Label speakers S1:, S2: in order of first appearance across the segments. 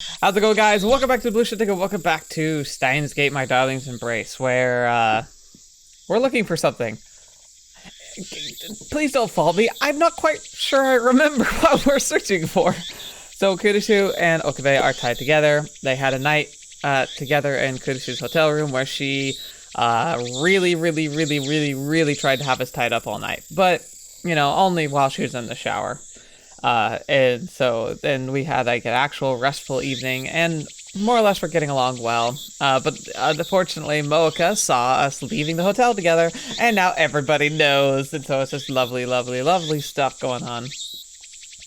S1: How's it going, guys? Welcome back to TheBlueShifting and welcome back to Steinsgate, My Darling's Embrace, where we're looking for something. Please don't fault me. I'm not quite sure I remember what we're searching for. So Kurisu and Okabe are tied together. They had a night together in Kurisu's hotel room where she really tried to have us tied up all night. But, you know, only while she was in the shower. And so then we had like an actual restful evening, and more or less we're getting along well. But unfortunately, Mocha saw us leaving the hotel together, and now everybody knows, and so it's just lovely stuff going on.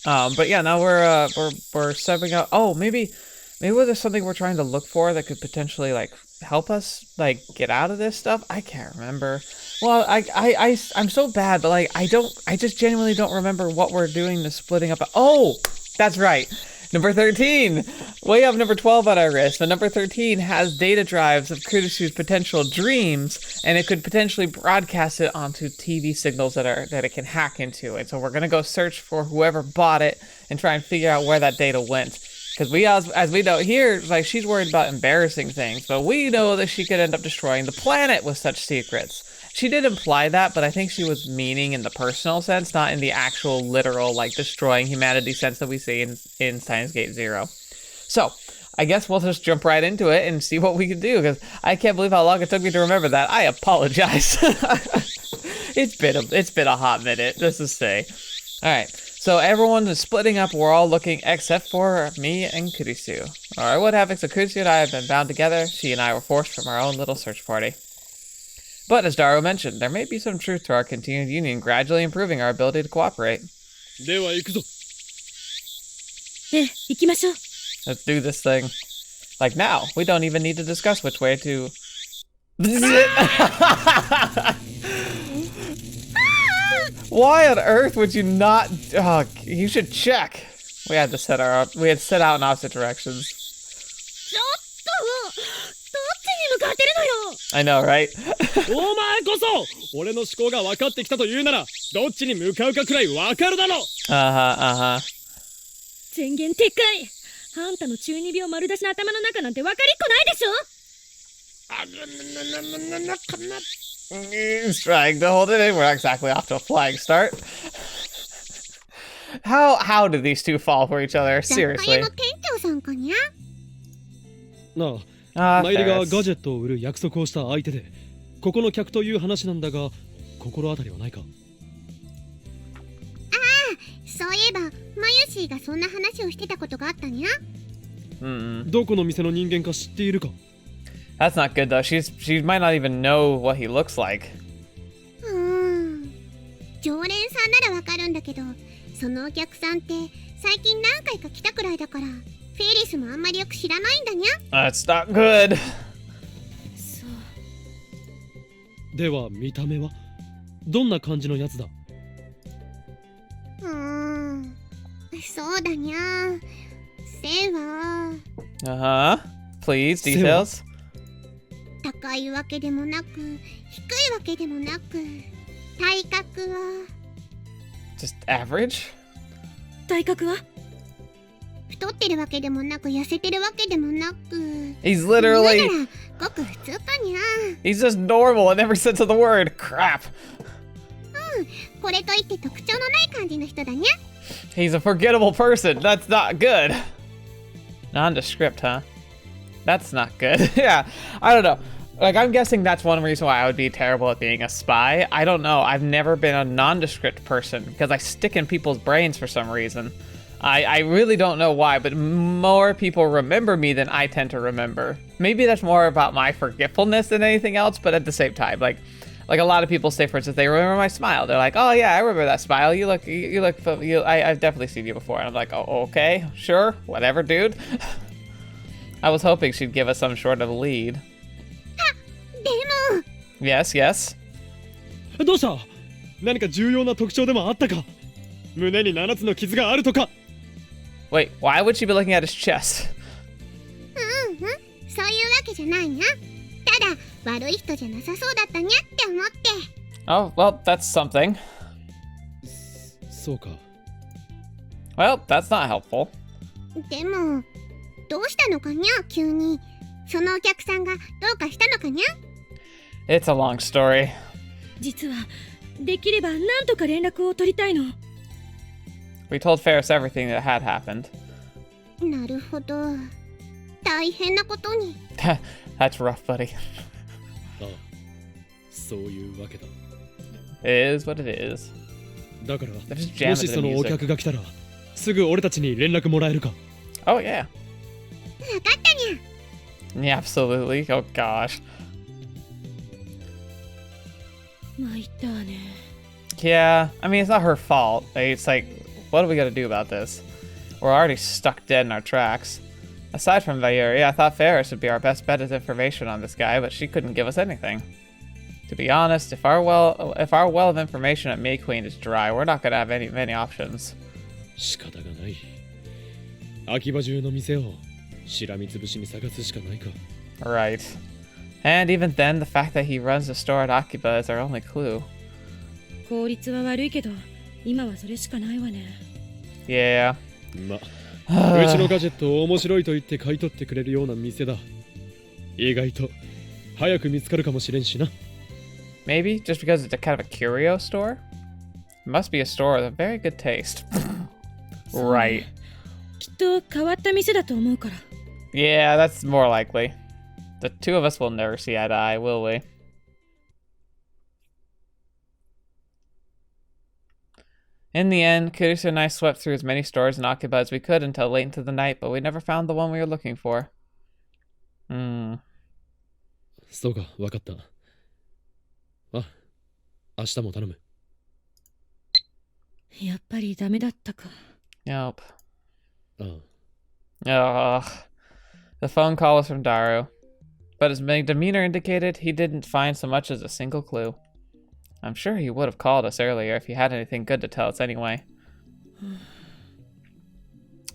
S1: But yeah, now we're stepping up. Oh, maybe there's something we're trying to look for that could potentially like help us like get out of this stuff. I can't remember. Well, I'm so bad, but like I just genuinely don't remember what we're doing to splitting up. Oh, that's right. Number 13. We have number 12 on our wrist. The number 13 has data drives of Kurisu's potential dreams, and it could potentially broadcast it onto TV signals that it can hack into. And so we're gonna go search for whoever bought it and try and figure out where that data went. Because we, as we know here, like she's worried about embarrassing things, but we know that she could end up destroying the planet with such secrets. She did imply that, but I think she was meaning in the personal sense, not in the actual literal, like, destroying humanity sense that we see in Steinsgate 0. So, I guess we'll just jump right into it and see what we can do, because I can't believe how long it took me to remember that. I apologize. It's been a hot minute, just to say. Alright, so everyone is splitting up. We're all looking except for me and Kurisu. Alright, what happens? So Kurisu and I have been bound together. She and I were forced from our own little search party. But as Daro mentioned, there may be some truth to our continued union gradually improving our ability to cooperate. Let's do this thing. Like now, we don't even need to discuss which way to... Why on earth would you not... Oh, you should check. We had set out in opposite directions. I know, right? He's trying to hold it in. We're exactly off to a flying start. How did these two fall for each other? Seriously.
S2: マイリがガジェットを売る約束をした相手で、ここの客という話なんだが、心当たりはないか？
S3: そういえば、マユシーがそんな話をしてたことがあったにゃ。
S2: どこの店の人間か知っているか？
S1: That's not good though. She might not even know what he looks like.
S3: 常連さんならわかるんだけど、そのお客さんって最近何回か来たくらいだから。 フェリスもあんまりよく知らないんだにゃ。
S1: That's not good.
S3: そう。
S2: では見た目はどんな感じのやつだ？
S3: そうだにゃ。背は。
S1: Please, details.
S3: 高いわけでもなく、低いわけでもなく、体格は。
S1: Just average?
S3: 体格は？ 太ってるわけでもなく痩せてるわけでもなく
S1: He's literally
S3: ごく普通かにゃ
S1: He's just normal in every sense of the word. Crap.
S3: これといって特徴のない感じの人だにゃ
S1: He's a forgettable person. That's not good. Nondescript, huh? That's not good. Yeah, I don't know. Like, I'm guessing that's one reason why I would be terrible at being a spy. I don't know. I've never been a nondescript person because I stick in people's brains for some reason. I really don't know why, but more people remember me than I tend to remember. Maybe that's more about my forgetfulness than anything else, but at the same time, like a lot of people say, for instance, they remember my smile. They're like, oh yeah, I remember that smile. I've definitely seen you before. And I'm like, oh, okay, sure, whatever, dude. I was hoping she'd give us some sort of lead. Yes, yes.
S2: どうした？何か重要な特徴でもあったか？胸に7つの傷があるとか？
S1: Wait, why would she be looking at his chest?
S3: そういうわけじゃないにゃ。ただ悪い人じゃなさそうだったにゃって思って。
S1: Oh, well, that's something.
S2: そうか。
S1: Well, that's not helpful.
S3: でもどうしたのかにゃ急に。そのお客さんがどうかしたのかにゃ。
S1: It's a long story.
S4: 実はできればなんとか連絡を取りたいの。
S1: We told Ferris everything that had happened.
S3: なるほど。大変なことに。
S1: That's rough, buddy.
S2: ああ、そういうわけだ。
S1: It is what it is.
S2: だから、
S1: They're just jamming
S2: もし
S1: to
S2: そ
S1: the
S2: のお
S1: music.
S2: 客が来たら、すぐ俺たちに連絡もらえるか。
S1: Oh, yeah.
S3: わかったにゃ。
S1: Yeah, absolutely. Oh, gosh.
S4: 参ったわね。
S1: Yeah, I mean, it's not her fault. It's like, what are we gonna do about this? We're already stuck dead in our tracks. Aside from Vayuri, I thought Ferris would be our best bet of information on this guy, but she couldn't give us anything. To be honest, if our well of information at May Queen is dry, we're not gonna have many options.
S2: 仕方がない。秋葉中の店をしらみつぶしに探すしかないか。
S1: Right. And even then, the fact that he runs the store at Akiba is our only clue.
S4: 効率は悪いけど、今はそれしかないわね。
S1: Yeah.
S2: ま、うちのガジェットを面白いと言って買い取ってくれるような店だ。意外と早く見つかるかもしれんしな。
S1: Maybe just because it's a kind of a curio store? It must be a store with a very good taste. Right.
S4: きっと変わった店だと思うから。
S1: Yeah, that's more likely. The two of us will never see eye to eye, will we? In the end, Kurisu and I swept through as many stores in Akiba as we could until late into the night, but we never found the one we were looking for.
S2: そうか、わかった。あ、明日も頼む。
S4: やっぱりダメだったか。
S1: Yep.
S2: ああ。
S1: Ugh. The phone call was from Daru, but his demeanor indicated he didn't find so much as a single clue. I'm sure he would have called us earlier if he had anything good to tell us anyway.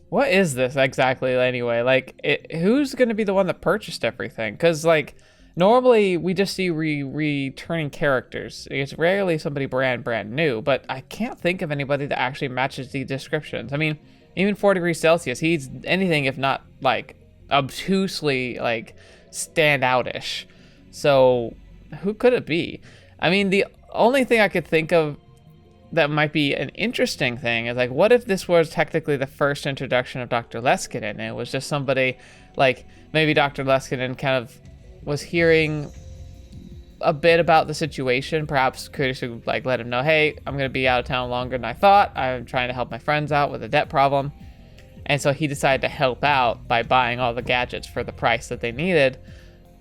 S1: What is this exactly anyway? Like, who's going to be the one that purchased everything? Because, like, normally we just see returning characters. It's rarely somebody brand new, but I can't think of anybody that actually matches the descriptions. I mean, even 4 degrees Celsius, he's anything if not, like, obtusely, like, standout-ish. So, who could it be? I mean, the only thing I could think of that might be an interesting thing is, like, what if this was technically the first introduction of Dr. Leskinen and it was just somebody, like, maybe Dr. Leskinen kind of was hearing a bit about the situation. Perhaps Kurisu, like, let him know, hey, I'm going to be out of town longer than I thought. I'm trying to help my friends out with a debt problem. And so he decided to help out by buying all the gadgets for the price that they needed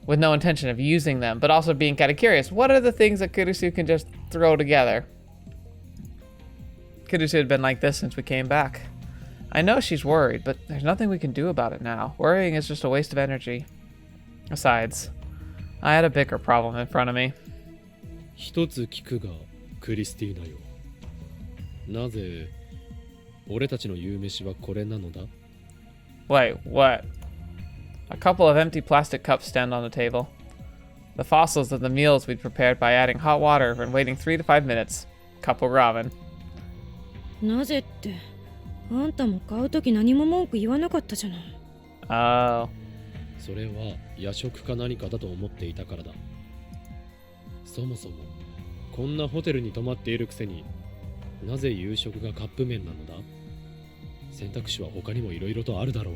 S1: with no intention of using them, but also being kind of curious. What are the things that Kurisu can just throw together? Kurisu had been like this since we came back. I know she's worried, but there's nothing we can do about it now. Worrying is just a waste of energy. Besides, I had a bigger problem in front of me.
S2: 一つ聞くが、クリスティーナよ。なぜ俺たちの夕飯はこれなのだ?
S1: Wait, what? A couple of empty plastic cups stand on the table. The fossils of the meals we'd prepared by adding hot water and waiting 3 to 5 minutes. Couple ramen.
S4: なぜって、あんたも買うとき何も文句言わなかったじゃない。
S1: Oh.
S2: それは夜食か何かだと思っていたからだ。そもそもこんなホテルに泊まっているくせになぜ夕食がカップ麺なのだ? 選択肢は他にもいろいろとあるだろう。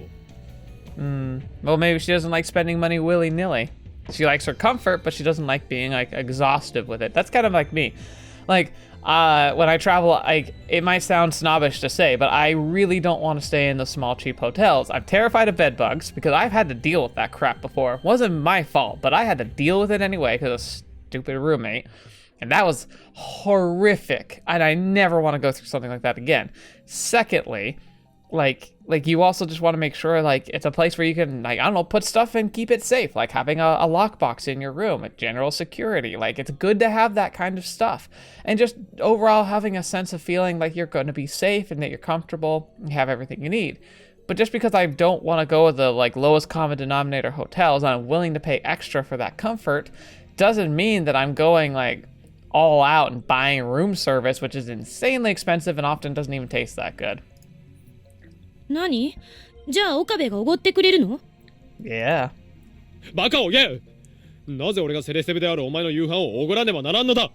S1: Well, maybe she doesn't like spending money willy-nilly. She likes her comfort, but she doesn't like being, like, exhaustive with it. That's kind of like me. Like, when I travel, like, it might sound snobbish to say, but I really don't want to stay in the small, cheap hotels. I'm terrified of bed bugs because I've had to deal with that crap before. It wasn't my fault, but I had to deal with it anyway because of a stupid roommate. And that was horrific. And I never want to go through something like that again. Secondly, like you also just want to make sure, like, it's a place where you can, like, I don't know, put stuff and keep it safe, like having a lockbox in your room, a general security. Like, it's good to have that kind of stuff, and just overall having a sense of feeling like you're going to be safe and that you're comfortable and have everything you need. But just because I don't want to go with the, like, lowest common denominator hotels and I'm willing to pay extra for that comfort doesn't mean that I'm going, like, all out and buying room service, which is insanely expensive and often doesn't even taste that good.
S4: 何？じゃあ岡部がおごってくれるの？
S1: Yeah.
S2: バカを言え！なぜ俺がセレセブであるお前の夕飯をおごらねばならんのだ。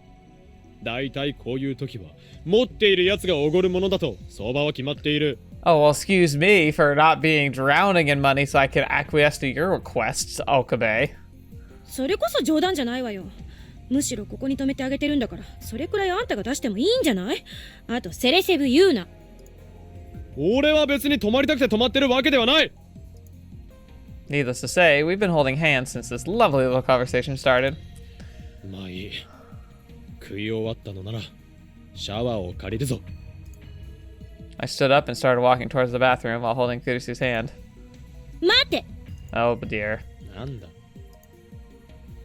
S2: だいたいこういう時は持っているやつがおごるものだと相場は決まっている。
S1: Oh, well, excuse me for not being drowning in money so I can acquiesce to your requests, Okabe.
S4: それこそ冗談じゃないわよ。むしろここに止めてあげてるんだから、それくらいあんたが出してもいいんじゃない？あとセレセブ言うな。
S2: 俺は別に泊まりたくて泊まってるわけではない。
S1: Needless to say, we've been holding hands since this lovely little conversation started.
S2: まあいい。食い終わったのならシャワーを借りるぞ。
S1: I stood up and started walking towards the bathroom while holding Kurisu's hand.
S4: 待て！
S1: Oh, dear.
S2: なんだ。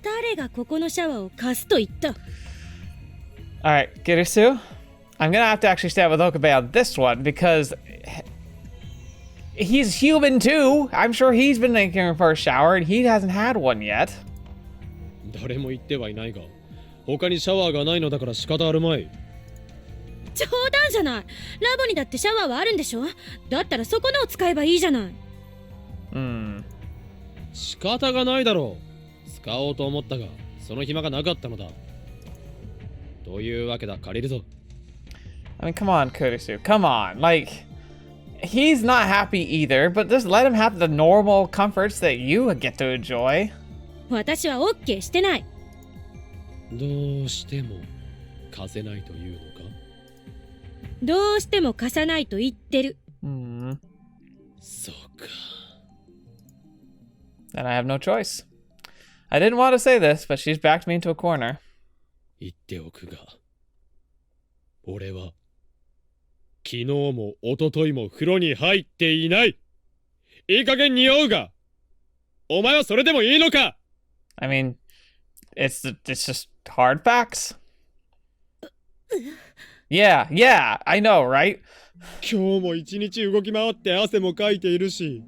S4: 誰がここのシャワーを貸すと言った？
S1: Alright, Kurisu, I'm gonna have to actually stand with Okabe on this one because he's human too. I'm sure he's been making her first shower and he hasn't had one yet.
S2: 誰も言ってはいないが、他にシャワーがないのだから仕方あるまい。
S4: 冗談じゃない。ラボにだってシャワーはあるんでしょ？だったらそこのを使えばいいじゃない。
S2: 仕方がないだろう。使おうと思ったが、その暇がなかったのだ。というわけだ、借りるぞ。
S1: I mean, come on, Kurisu, come on. Like, he's not happy either, but just let him have the normal comforts that you get to enjoy.
S4: 私はオッケーしてない。
S2: どうしても貸せないというのか？
S4: どうしても貸さないと言ってる。
S2: そうか。
S1: And I have no choice. I didn't want to say this, but she's backed me into a corner.
S2: 言っておくが、俺は昨日も一昨日も風呂に入っていない。いい加減匂うが、お前はそれでもいいのか？
S1: I mean, it's just hard facts. Yeah, I know, right?
S2: 今日も一日動き回って汗もかいているし、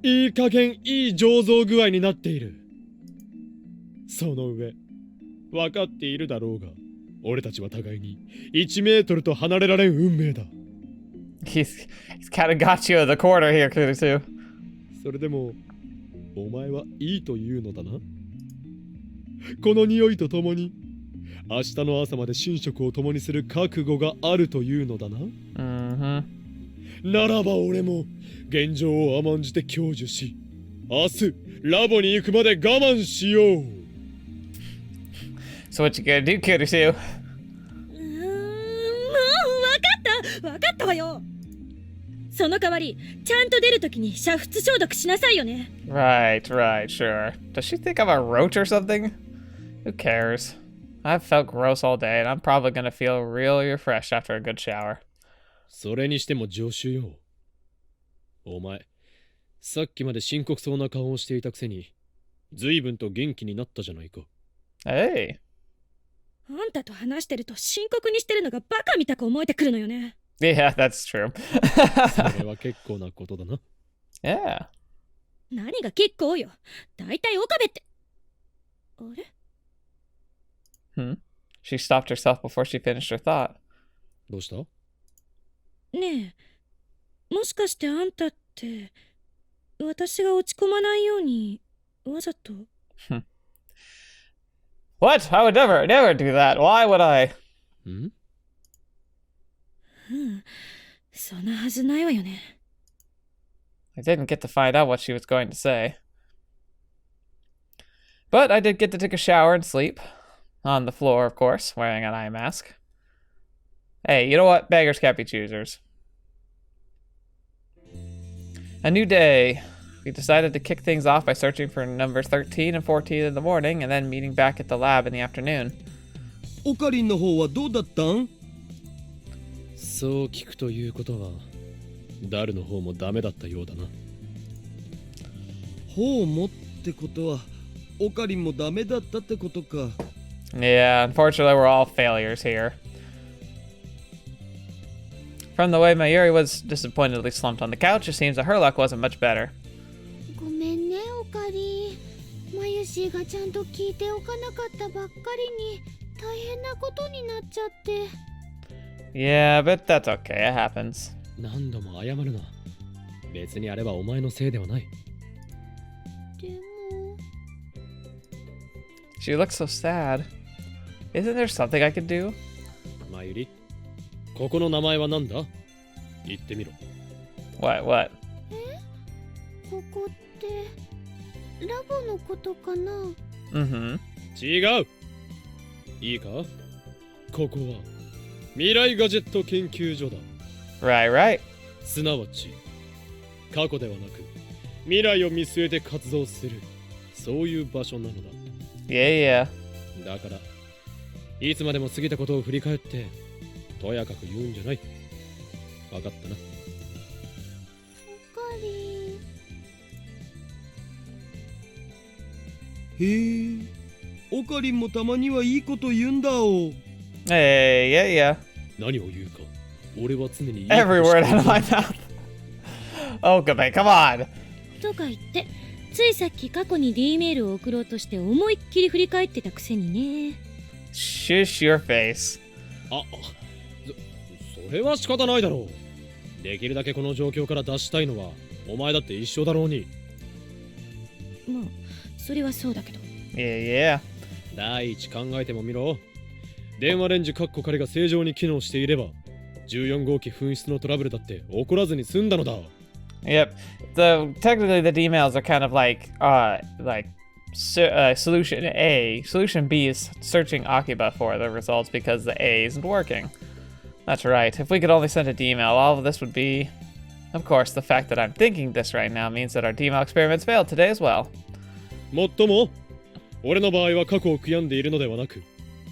S2: いい加減いい醸造具合になっている。その上、分かっているだろうが、俺たちは互いに1メートルと離れられん運命だ。
S1: He's kind of got you in the corner here, Kurisu.
S2: それでも、お前はいいというのだな。この匂いとともに、明日の朝まで寝食を共にする覚悟があるというのだな。ならば俺も現状を甘んじて享受し、明日ラボに行くまで我慢しよう。
S1: So what you gonna do, Kurisu?
S4: もう分かったわよ。その代わりちゃんと出るときに煮沸消毒しなさいよね。
S1: Right, sure. Does she think I'm a roach or something? Who cares? I've felt gross all day, and I'm probably gonna feel really refreshed after a good shower.
S2: それにしても助手よ。お前、さっきまで深刻そうな顔をしていたくせに、随分と元気になったじゃないか。
S1: Hey.
S4: あんたと話してると深刻にしてるのがバカみたく思えてくるのよね。
S1: Yeah, that's true.
S2: それは結構なことだな。
S1: Yeah.
S4: 何が結構よ。だいたい岡部って。あれ？
S1: She stopped herself before she finished her thought.
S2: どうした？
S4: ねえ、もしかしてあんたって私が落ち込まないようにわざと。
S1: What? I would never do that. Why would I?
S4: そんなはずないわよね。
S1: I didn't get to find out what she was going to say. But I did get to take a shower and sleep. On the floor, of course, wearing an eye mask. Hey, you know what? Beggars can't be choosers. A new day. We decided to kick things off by searching for numbers 13 and 14 in the morning and then meeting back at the lab in the afternoon.
S5: オカリンの方はどうだったん？
S2: そう聞くということは、ダルの方もダメだったようだな。
S5: ほうもってことは、オカリンもダメだったってことか。
S1: Yeah, unfortunately we're all failures here. From the way Mayuri was disappointedly slumped on the couch, it seems that her luck wasn't much better.
S3: ごめんねオカリン。マユシーがちゃんと聞いておかなかったばっかりに大変なことになっちゃって。
S1: Yeah, but that's okay. It happens.
S2: 何度も謝るな。別にあれはお前のせいではない。
S3: でも
S1: She looks so sad. Isn't there something I could do?
S2: まゆり、ここの名前は何だ？言ってみろ。
S1: What?
S3: ここってラボのことかな？
S1: Mm-hmm.
S2: 違う。いいか？ここは未来ガジェット研究所だ。
S1: Right.
S2: すなわち過去ではなく未来を見据えて活動する、そういう場所なのだ。
S1: Yeah.
S2: だからいつまでも過ぎたことを振り返ってとやかく言うんじゃない。わかったな。
S3: オカリン。
S5: へえ、オカリンもたまにはいいこと言うんだお。
S1: Hey, yeah.
S2: 何を言うか、俺は常にいい
S1: Every word out of my mouth. Okabe, come on.
S4: とか言ってついさっき過去に D メールを送ろうとして思いっきり振り返ってたくせにね。
S1: Shush your face.
S2: それは仕方ないだろう。できるだけこの状況から脱したいのはお前だって一緒だろうに。
S4: まあそれはそうだけど。
S1: Yeah.
S2: 第一考えてもみろ。電話レンジカッコ仮が正常に機能していれば14号機紛失のトラブルだって起こらずに済んだのだ。
S1: Yep. Technically the emails are kind of like solution A. Solution B is searching Akiba for the results because the A isn't working. That's right. If we could only send a D-mail, all of this would be... Of course, the fact that I'm thinking this right now means that our D-mail experiments failed today as well.
S2: もっとも俺の場合は過去を悔やんでいるのではなく、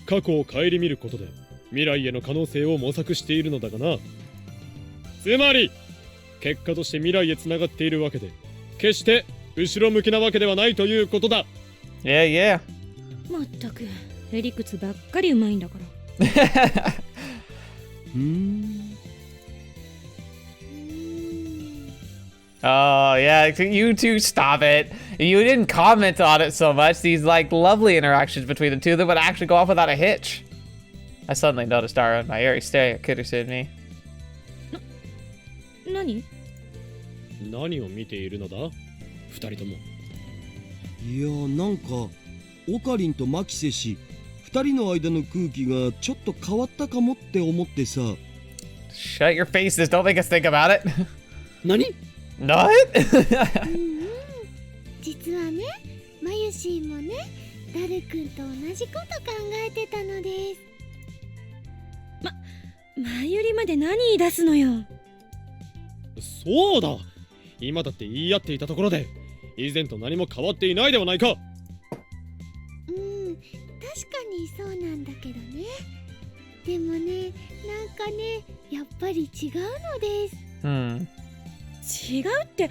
S2: 過去を顧みることで未来への可能性を模索しているのだがな。つまり結果として未来へつながっているわけで、決して後ろ向きなわけではないということだ。
S1: Yeah.
S4: まったくへりくつばっかりうまいんだから。
S1: Oh, yeah, you two stop it. You didn't comment on it so much. These, like, lovely interactions between the two that would actually go off without a hitch. I suddenly noticed Dara and Mayuri staring at Kurisu and me.
S2: 何を見ているのだ二人とも。
S5: いや、なんかオカリンとマキセ氏二人の間の空気がちょっと変わったかもって思ってさ。
S1: Shut your faces, don't make us think about it.
S2: 何
S1: What?
S3: 実はね、マユシーもね、ダル君と同じこと考えてたのです。
S4: 前よりまで何言い出すのよ。
S2: そうだ、今だって言い合っていたところで以前と何も変わっていないではないか。
S3: 確かにそうなんだけどね。でもね、なんかね、やっぱり違うのです。
S4: 違うって、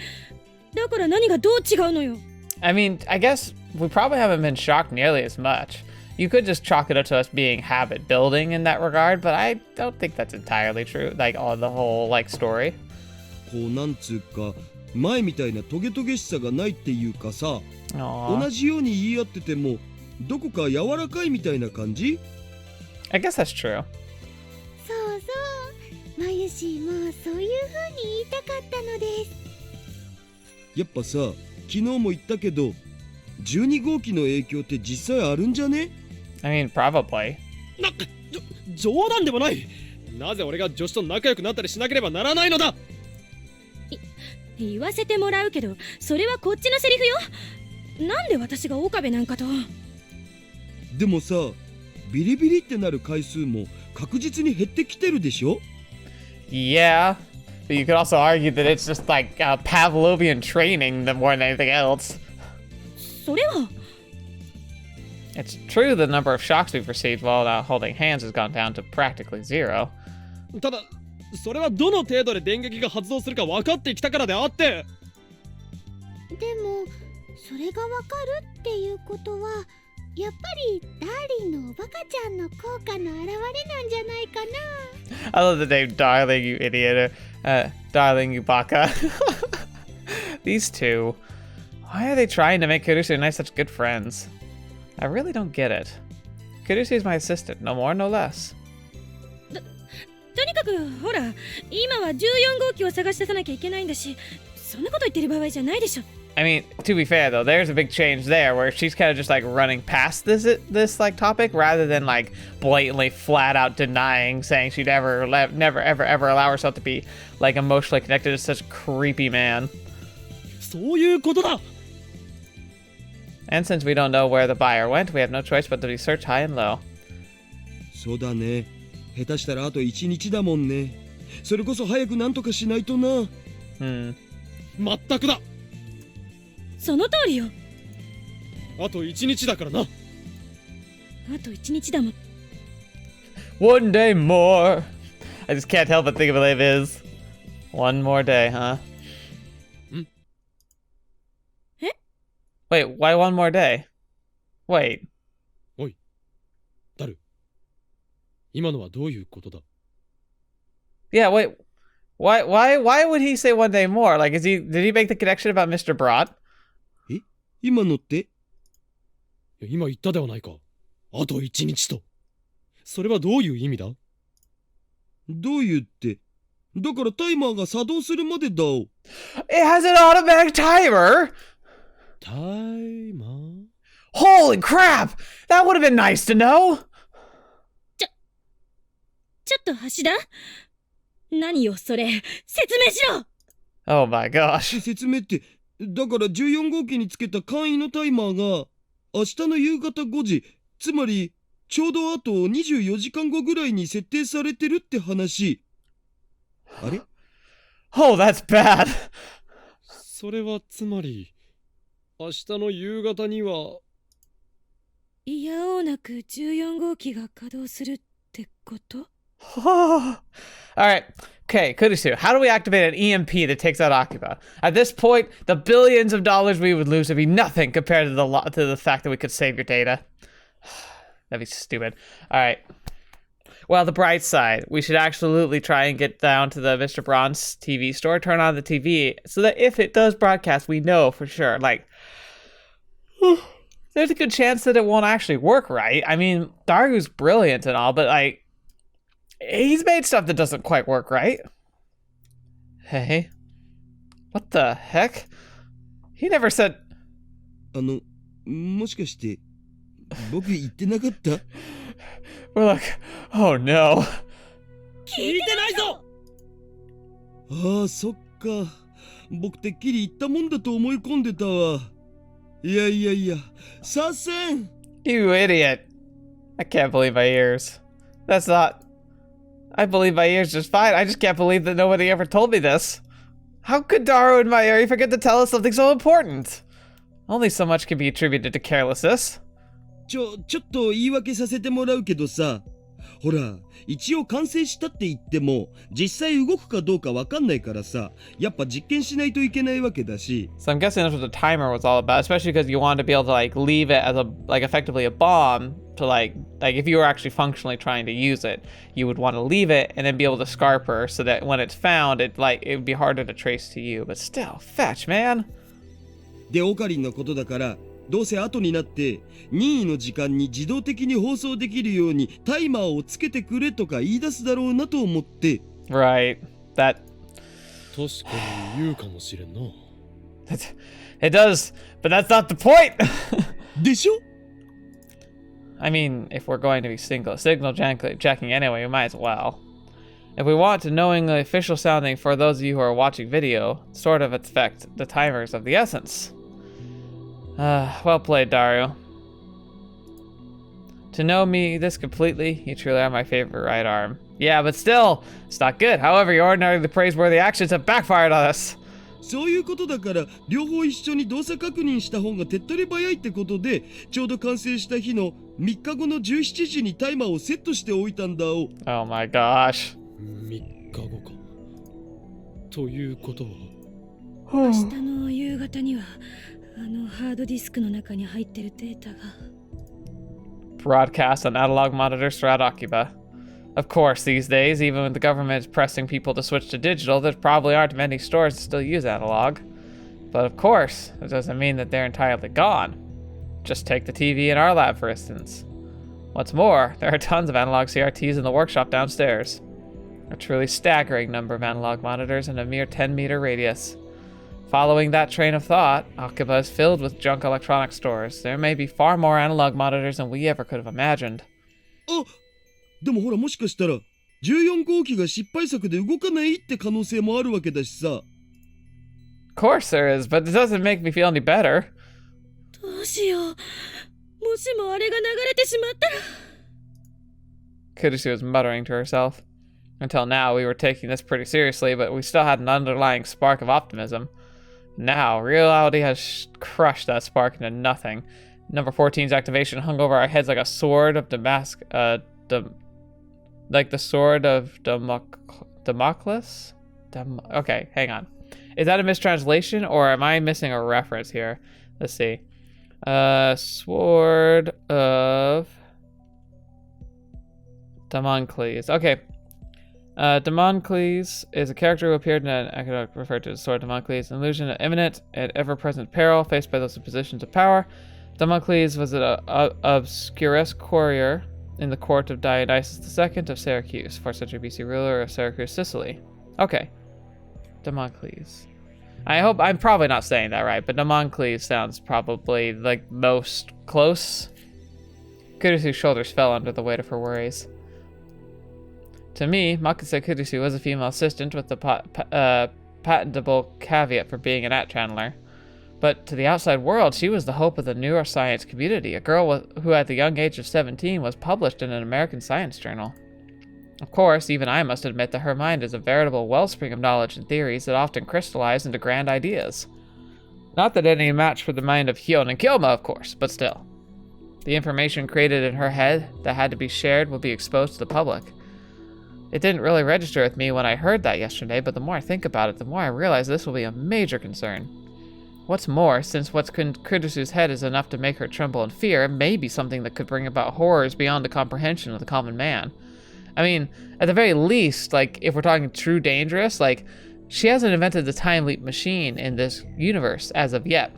S4: だから何がどう違うのよ。
S1: I mean, I guess we probably haven't been shocked nearly as much. You could just chalk it up to us being habit building in that regard, but I don't think that's entirely true, like on the whole, like, story.
S5: こうなんつうか前みたいなトゲトゲしさがないっていうかさ、同じように言い合っててもどこか柔らかいみたいな感じ？
S1: I guess that's true.
S3: そうそう、マユシーもそういう風に言いたかったのです。
S5: やっぱさ、昨日も言ったけど12号機の影響って実際あるんじゃね？
S1: I mean, probably.
S2: 冗談でもない。なぜ俺が女子と仲良くなったりしなければならないのだ。
S4: 言わせてもらうけど、それはこっちのセリフよ。なんで私が岡部なんかと。
S5: でもさ、ビリビリってなる回数も確実に減ってきてるでしょ？
S1: Yeah, but you could also argue that it's just like Pavlovian training more than anything else.
S4: それは
S1: It's true the number of shocks we've received while not holding hands has gone down to practically zero.
S2: ただそれはどの程度で電撃が発動するか分かってきたからであって。
S3: でもそれがわかるっていうことはやっぱりダーリンのおバカちゃんの効果の表れなんじゃないかな。
S1: I love the name Darling, you idiot. Darling, you baka. These two. Why are they trying to make Kurisu and I such good friends? I really don't get it. Kurisu is my assistant, no more, no less.
S4: とにかくほら、今は14号機を探し出さなきゃいけないんだし、そんなこと言ってる場合じゃないでしょ。
S1: I mean, to be fair though, there's a big change there where she's kind of just like running past this like topic rather than like blatantly flat out denying, saying she'd never ever allow herself to be like emotionally connected to such a creepy man.
S2: そういうことだ。
S1: And since we don't know where the buyer went, we have no choice but to research high and low.
S5: そうだね。下手したらあと1日だもんね。それこそ早くなんとかしないとな。
S2: まったくだ。
S4: その通りよ。
S2: あと1日だからな。
S4: あと1日だもん。
S1: One day more. I just can't help but think of it as one more day, huh?
S4: Eh?
S1: Wait, why one more day? Wait.
S2: おい、ダル。今のはどういうことだ？
S1: Yeah, wait. Why would he say one day more? Like, did he make the connection about Mr. Broad?
S5: 今のって？
S2: 今言ったではないか。あと1日と。それはどういう意味だ？
S5: どういうって？だからタイマーが作動するまでだお。
S1: It has an automatic timer?
S2: タイマー？
S1: Holy crap! That would have been nice to know!
S4: ちょっと橋田、何よそれ、説明しろ。
S1: Oh my gosh.
S5: 説明って、だから14号機につけた簡易のタイマーが明日の夕方5時、つまりちょうどあと24時間後ぐらいに設定されてるって話。あれ？
S1: Oh, that's bad.
S2: それはつまり、明日の夕方には。
S4: いやおうなく14号機が稼働するってこと？
S1: Alright, okay, Kurisu, how do we activate an EMP that takes out Akiba? At this point, the billions of dollars we would lose would be nothing compared to the fact that we could save your data. That'd be stupid. Alright. Well, the bright side, we should absolutely try and get down to the Mr. Braun's TV store, turn on the TV, so that if it does broadcast, we know for sure. Like, there's a good chance that it won't actually work right. I mean, Daru's brilliant and all, but like, he's made stuff that doesn't quite work right. Hey. What the heck? He never said...
S5: もしかして僕言ってなかった？
S1: We're like, oh no.
S2: 聞いてないぞ。
S5: ああ、そっか。僕てっきり言ったもんだと思い込んでたわ。いやいやいや、左遷!
S1: You idiot. I can't believe my ears. That's not... I believe my ears just fine. I just can't believe that nobody ever told me this. How could Daru and Mayuri forget to tell us something so important? Only so much can be attributed to carelessness.
S5: ちょっと言い訳させてもらうけどさ、ほら、一応完成したって言っても、実際動くかどうかわかんないからさ、やっぱ実験しないといけないわけだし。
S1: So I'm guessing that's what the timer was all about, especially because you wanted to be able to like leave it as a like effectively a bomb to like if you were actually functionally trying to use it, you would want to leave it and then be able to scarp her so that when it's found, it would be harder to trace to you. But still, fetch, man.
S5: で、オカリンのことだから、どうせ後になって任意の時間に自動的に放送できるようにタイマーをつけてくれとか言い出すだろうなと思って。
S1: Right. That.
S2: 確かに言うかもしれんな。
S1: It does, but that's not the point.
S5: でしょ?
S1: I mean, if we're going to be signal jacking anyway, we might as well. If we want to knowingly official sounding for those of you who are watching video, sort of affect the timers of the essence. Well played, Daru. To know me this completely, you truly are my favorite right arm. Yeah, but still, it's not good. However, your ordinarily praiseworthy actions have backfired on us.
S5: そういうことだから両方一緒に動作確認した方が手っ取り早いってことで、ちょうど完成した日の3日後の17時にタイマーをセットしておいたんだお。
S1: Oh my gosh.
S2: 3日後か。ということは。
S4: 明日の夕方にはハードディスクの中に入ってるデータが。
S1: Broadcast on analog monitors throughout Akiba. Of course, these days, even with the government pressing people to switch to digital, there probably aren't many stores that still use analog. But of course, it doesn't mean that they're entirely gone. Just take the TV in our lab, for instance. What's more, there are tons of analog CRTs in the workshop downstairs. A truly staggering number of analog monitors in a mere 10-meter radius. Following that train of thought, Akiba is filled with junk electronic stores. There may be far more analog monitors than we ever could have imagined.
S5: あ、でもほらもしかしたら14号機が失敗作で動かないって可能性もあるわけだしさ。
S1: Of course there is, but it doesn't make me feel any better.
S4: どうしよう。もしもあれが流れてしまったら。
S1: Kurisu was muttering to herself. Until now, we were taking this pretty seriously, but we still had an underlying spark of optimism. Now, reality has crushed that spark into nothing. Number 14's activation hung over our heads like a sword of like the sword of Damocles? Okay, hang on. Is that a mistranslation, or am I missing a reference here? Let's see. Sword of Damocles. Okay. Damocles is a character who appeared in an economic referred to as Sword of Damocles, an illusion of imminent and ever-present peril faced by those in positions of power. Damocles was an obscuresque courier in the court of Dionysus II of Syracuse, 4th century BC ruler of Syracuse, Sicily. Okay. Damocles. I hope I'm probably not saying that right, but Damocles sounds probably like most close. Kurisu's shoulders fell under the weight of her worries. To me, Makase Kurisu was a female assistant with the patentable caveat for being an at channeler. But to the outside world, she was the hope of the neuroscience community, a girl who at the young age of 17 was published in an American science journal. Of course, even I must admit that her mind is a veritable wellspring of knowledge and theories that often crystallize into grand ideas. Not that any match for the mind of Hyon and Kyoma, of course, but still. The information created in her head that had to be shared will be exposed to the public. It didn't really register with me when I heard that yesterday, but the more I think about it, the more I realize this will be a major concern. What's more, since what's in Kurisu's head is enough to make her tremble in fear, it may be something that could bring about horrors beyond the comprehension of the common man. I mean, at the very least, like, if we're talking true dangerous, like, she hasn't invented the time leap machine in this universe as of yet.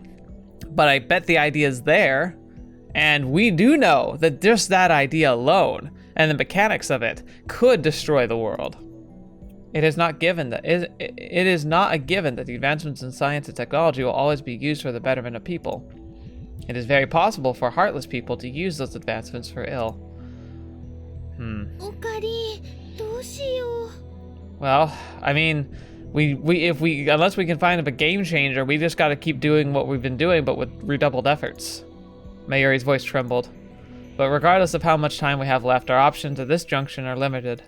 S1: But I bet the idea's there, and we do know that just that idea alone and the mechanics of it could destroy the world. It is not a given that the advancements in science and technology will always be used for the betterment of people. It is very possible for heartless people to use those advancements for ill.
S3: Okari, どうしよう。
S1: Well, I mean, unless we can find a game changer, we just gotta keep doing what we've been doing, but with redoubled efforts. Mayuri's voice trembled. But regardless of how much time we have left, our options at this junction are limited.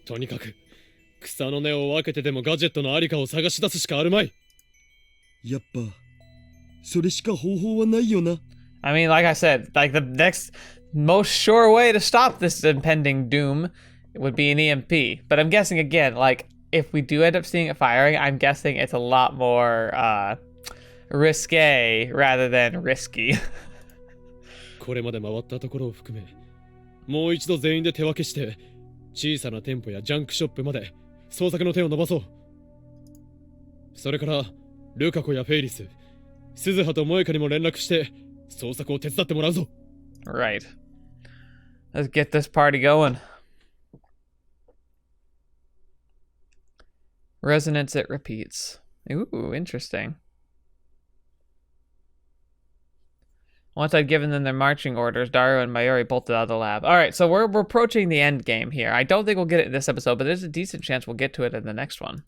S2: とにかく草の根を分けてでもガジェットのありかを探し出すしかあるまい。
S5: やっぱそれしか方法はないよな。
S1: I mean, like I said, like the next most sure way to stop this impending doom would be an EMP. But I'm guessing again, like if we do end up seeing it firing, I'm guessing it's a lot more risque rather than risky.
S2: これまで回ったところを含め、もう一度全員で手分けして、小さな店舗やジャンクショップまで捜索の手を伸ばそう。それから、ルカ子やフェイリス、鈴葉と萌香にも連絡して、捜索を手伝ってもらうぞ。
S1: Right. Let's get this party going. Resonance it repeats. Ooh, interesting. Once I'd given them their marching orders, Daru and Mayuri bolted out of the lab. All right, so we're approaching the end game here. I don't think we'll get it in this episode, but there's a decent chance we'll get to it in the next one.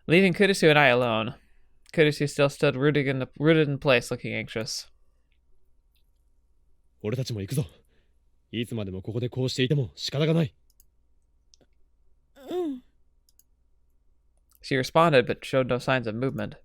S1: Leaving Kurisu and I alone. Kurisu still stood rooted in place, looking anxious.
S2: 俺たちも行くぞ。いつまでもここでこうしていても仕方がない。
S1: She responded, but showed no signs of movement.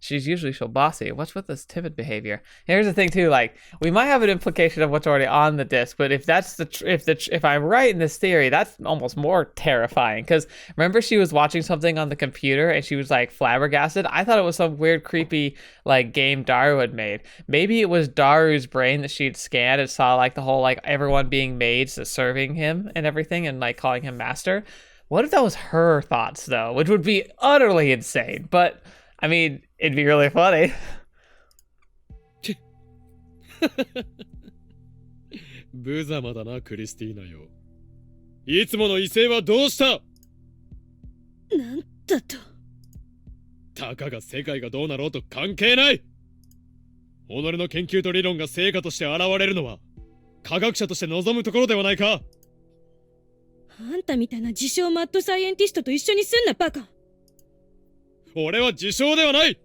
S1: She's usually so bossy. What's with this timid behavior? Here's the thing too, like we might have an implication of what's already on the disc, but if that's if I'm right in this theory, that's almost more terrifying. Because remember, she was watching something on the computer and she was like flabbergasted. I thought it was some weird, creepy like game Daru had made. Maybe it was Daru's brain that she'd scanned and saw like the whole like everyone being maids serving him and everything and like calling him master. What if that was her thoughts though? Which would be utterly insane. But I mean, it'd be really funny.
S2: 無様だな、クリスティーナよ。いつもの威勢はどうした？
S4: なんだと。
S2: たかが世界がどうなろうと関係ない。己の研究と理論が成果として現れるのは科学者として望むところではないか。
S4: あんたみたいな自称マッドサイエンティストと一緒にすんなバカ。
S2: 俺は自称ではない。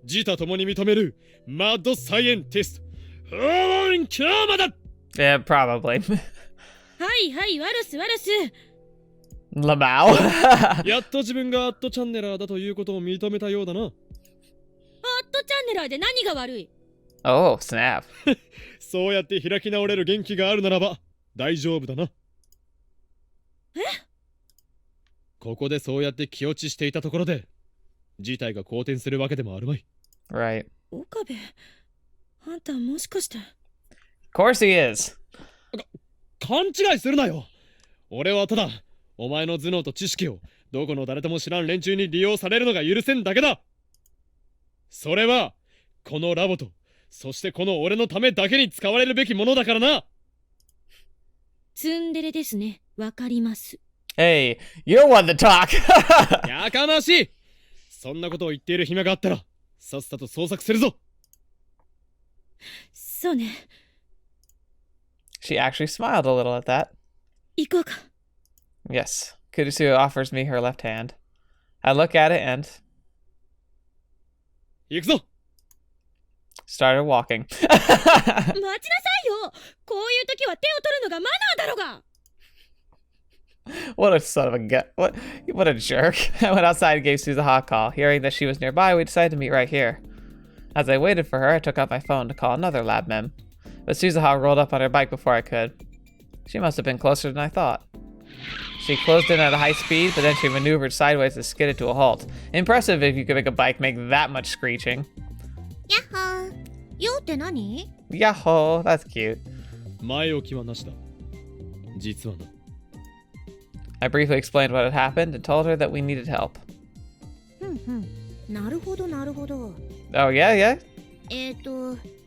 S2: 自他共に認めるマッドサイエンティスト。今日まだ。
S1: Yeah, probably.
S4: はいはい、ワルスワルス。
S1: Lamau.
S2: やっと自分がアットチャンネラーだということを認めたようだな。
S4: アットチャンネラーで何が悪い？
S1: Oh, snap.
S2: そうやって開き直れる元気があるならば大丈夫だな。ここでそうやって気落ちしていたところで事態が好転するわけでもあるまい。
S1: Right.
S4: 岡部、あんたもしかして。
S1: Of course he is.
S2: 勘違いするなよ。俺はただお前の頭脳と知識をどこの誰とも知らん連中に利用されるのが許せんだけだ。それはこのラボとそしてこの俺のためだけに使われるべきものだからな。
S4: ツンデレですね。わかります。
S1: Hey, you're one to talk.
S2: やかましい。そんなことを言っている暇があったらさっさと捜索するぞ。
S4: そうね。
S1: She actually smiled a little at that.
S4: 行こうか。
S1: Yes. Kurisu offers me her left hand. I look at it and
S2: 行くぞ。
S1: started walking.
S4: 待ちなさいよ。こういう時は手を取るのがマナーだろが。
S1: What a son of a gut. What a jerk. I went outside and gave Suzuha a call. Hearing that she was nearby, we decided to meet right here. As I waited for her, I took out my phone to call another lab mem. But Suzuha rolled up on her bike before I could. She must have been closer than I thought. She closed in at a high speed, but then she maneuvered sideways and skidded to a halt. Impressive if you could make a bike make that much screeching.
S3: やっほー。よって何？
S1: Yahoo! That's cute.
S2: 前置きはなしだ。実はな。
S3: ふ
S1: I briefly explained what had happened and told her that we needed help.
S3: んふん。なるほどなるほど。
S1: Oh, yeah?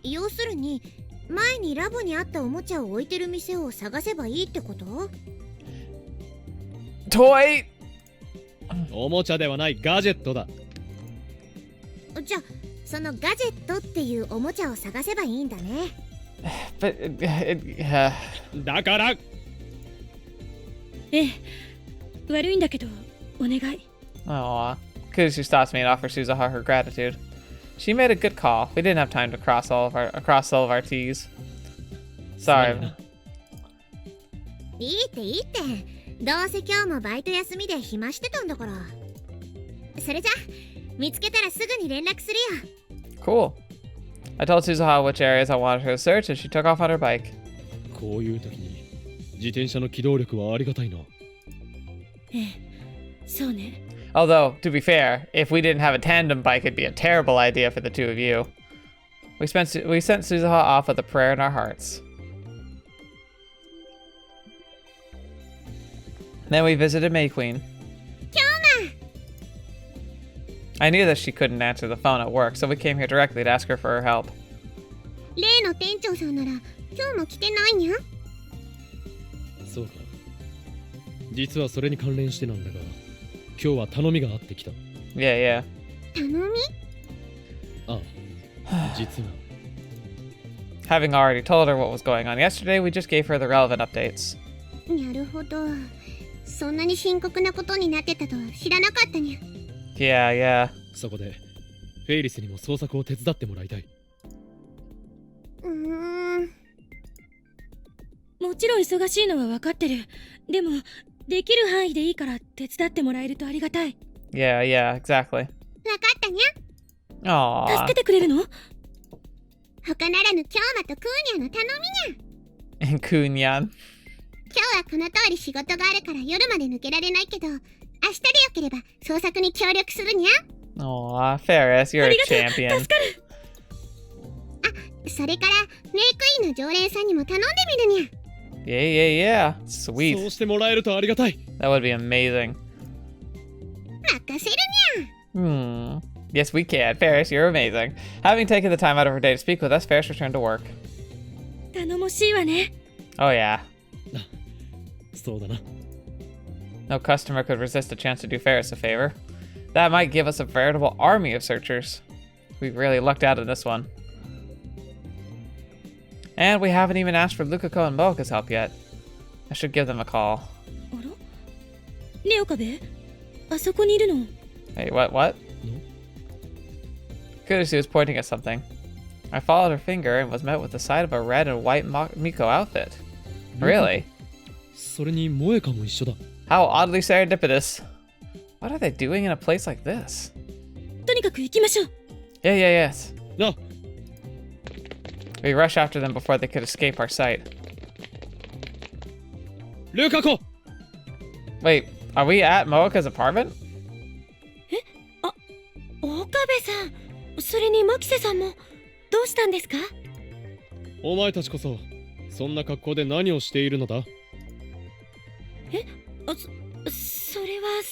S3: 要するに前にラボにあったおもちゃを置いてる店を探せばいいってこと？
S1: Toy!
S2: おもちゃではないガジェットだ。
S3: じゃあそのガジェットっていうおもちゃを探せばいいんだね。
S1: But,
S2: だから
S4: ええ。悪いんだけど、お願い。
S1: Aw. Kurisu stops me and offers Suzuha her gratitude. She made a good call. We didn't have time to cross all of our T's. Sorry.
S3: いいっていいって。どうせ今日もバイト休みで暇してたんだから。それじゃ見つけたらすぐに連絡するよ。
S1: Cool. I told Suzuha which areas I wanted her to search and she took off on her bike.
S2: こういう時に自転車の機動力はありがたいな。
S4: ええ。そうね。
S1: Although, to be fair, if we didn't have a tandem bike, it'd be a terrible idea for the two of you. We sent Suzuha off with a prayer in our hearts. Then we visited May Queen. I knew that she couldn't answer the phone at work, so we came here directly to ask her for her help.
S3: 例の店長さんなら今日も来てないにゃ。
S2: そうか。実はそれに関連してなんだが、今日は頼みがあってきた。
S1: Yeah.
S3: 頼み？
S2: ああ、実は。
S1: Having already told her what was going on yesterday, we just gave her the relevant updates.
S3: なるほど。そんなに深刻なことになってたとは知らなかったにゃ。
S1: Yeah.
S2: そこでフェイリスにも捜索を手伝ってもらいたい。
S4: もちろん忙しいのは分かってる。でも、できる範囲でいいから手伝ってもらえるとありがたい。
S1: Yeah, exactly.
S3: わかったにゃ。
S1: Aww.
S4: 助けてくれるの？
S3: 他ならぬ京馬とクーニャの頼みにゃ。
S1: Kunyan.
S3: 今日はこの通り仕事があるから夜まで抜けられないけど、明日でよければ捜索に協力するにゃ。
S1: Aw, Ferris, you're a
S4: ありがとう。
S1: champion.
S4: 助かる。
S3: それからメイクインの常連さんにも頼んでみるにゃ。
S1: Yeah.
S2: そ
S1: Sweet.
S2: うしてもらえるとありがたい。
S1: That would be amazing.
S3: 任せるにゃ。
S1: Yes, we can. Ferris, you're amazing. Having taken the time out of her day to speak with us, Ferris returned to work.
S4: 頼もしいわね。
S1: Oh, yeah.
S2: そうだな。
S1: No customer could resist a chance to do Ferris a favor. That might give us a veritable army of searchers. We really lucked out in this one. And we haven't even asked for Lukako and Mocha's help yet. I should give them a call.
S4: あらねえ岡部あそこにいるの
S1: Wait, what?
S2: No.
S1: Kurisu was pointing at something. I followed her finger and was met with the sight of a red and white Miko outfit. Really?
S2: それに萌香も一緒だ。
S1: How oddly serendipitous. What are they doing in a place like this?
S4: とにかく行きましょう
S1: Yes.
S2: あ、
S1: We rush after them before they could escape our sight.
S2: ルカコ
S1: Wait, are we at Mocha's apartment?
S3: 岡部さん、それに牧瀬さんもどうしたんですか？
S2: お前たちこそそんな格好で何をしているのだ？
S3: それは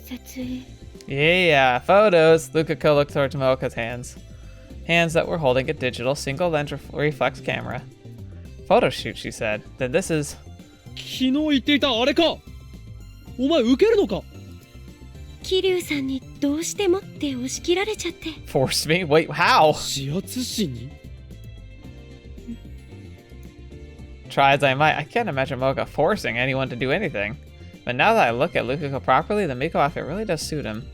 S3: 撮影。
S1: Yeah, photos. Lukako looked towards Mocha's hands. Hands that were holding a digital single lens reflex camera. Photo shoot, she said. Then this is...
S2: 昨日言っていたあれか。お前受けるのか？
S3: 桐生さんにどうしてもって押し切られちゃって。
S1: Forced me? Wait, how?
S2: 指圧師に？
S1: Try as I might, I can't imagine Mocha forcing anyone to do anything. But now that I look at Lukako properly, the Miko outfit really does suit him.